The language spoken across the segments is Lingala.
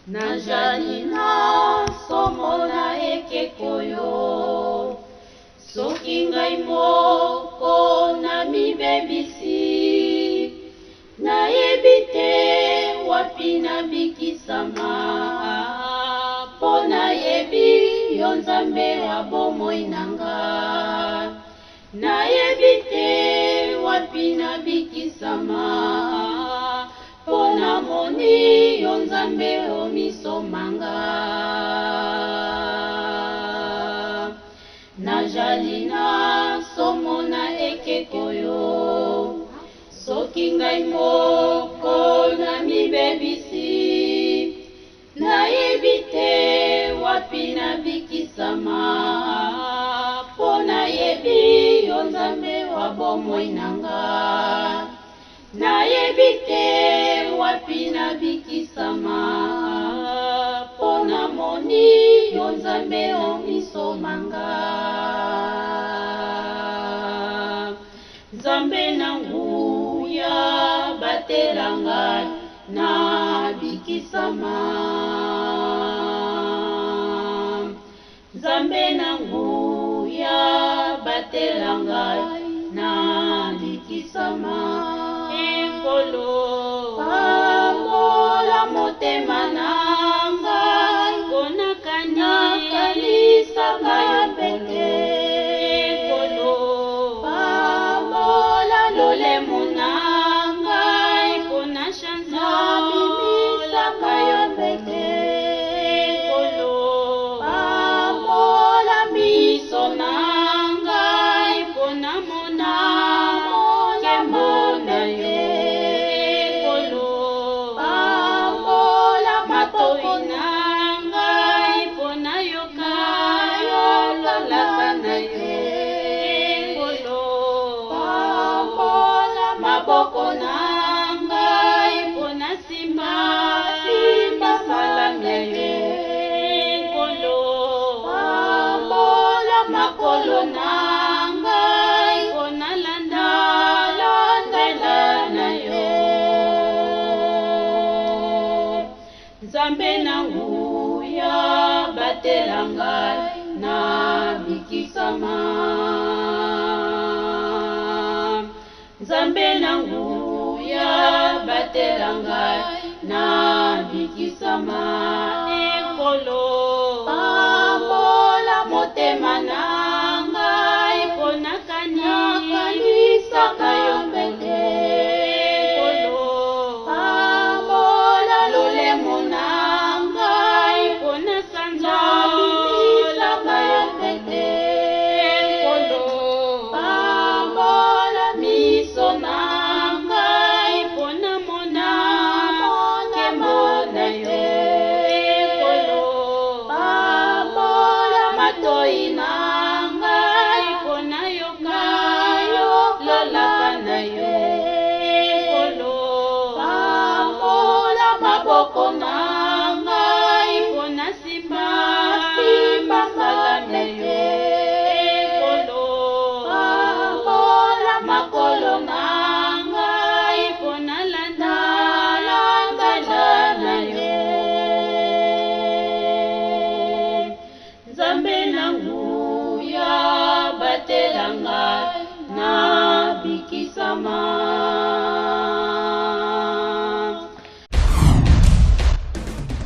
Najali na somo na ekeko yo, soki ngai moko na mibebisi, nayebi te wapi nabikisama, po nayebi yo Nzambe wa bomoi nanga. Nayebi te wapi nabikisama, po namoni yo Nzambe o miso manga. Najali na somo na ekeko yo, soki ngai moko na mibebisi, nayebi te wapi nabikisama, po nayebi yo Nzambe wa bomoi nanga. Nayebi te wapi nabikisama, po namoni yo Nzambe o miso manga. Nzambe na nguya batela ngai nabikisama, Nzambe na nguya batela ngai nabikisama. Ekolo pambola motema na ngai, mpona kanisa ngai pete. Ekolo pambola lolemo na ngai, mpona chanzola kayo pete. Ekolo pambola miso na ngai, mpona mona nkembo na yo. Ekolo pambola matoi na ngai, mpona yoka lalaka na yo. Ekolo pambola maboko na ngai, mpona simba malam ya yo. Ekolo pambola makolo na ngai, mpona landela na yo. Nzambe na nguya batela ngai nabikisama, Nzambe na nguya batela ngai nabikisama. Ekolo pambola motema na ngai, mpona kanisa kayo pete. Ekolo pambola lolemo na ngai, mpona sanzola kayo pete. Ekolo pambola miso na ngai, mpona mona nkembo na yo. Ekolo pambola matoi na ngai, mpona yoka lalaka na yo. Ekolo pambola maboko na ngai, mpona simba malam na yo. Ekolo pambola makolo na ngai, mpona landela na yo. Nzambe na nguya batela ngai nabikisama.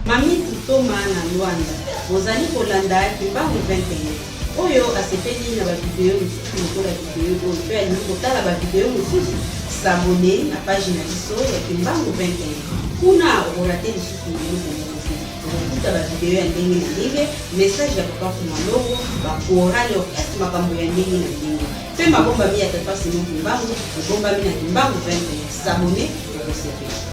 Mami Tutoma na Luanda, bozali kolanda Kimbangu 21. Oyo asepeli na bavideo mosusu lokola video oyo mpe alingi kotala bavideo mosusu, s'abonne na page na biso ya Kimbangu 21. Kuna okolate lisusu eloko mosusu, okokuta bavideo ya ndenge na ndenge, message ya Papa Fumalongo, bakorale orchestre makambo ya ndenge na ndenge. Mpe mabombami ya Tata Simon Kimbangu, mabombami na Kimbangu 21. S'abonne, okosepela.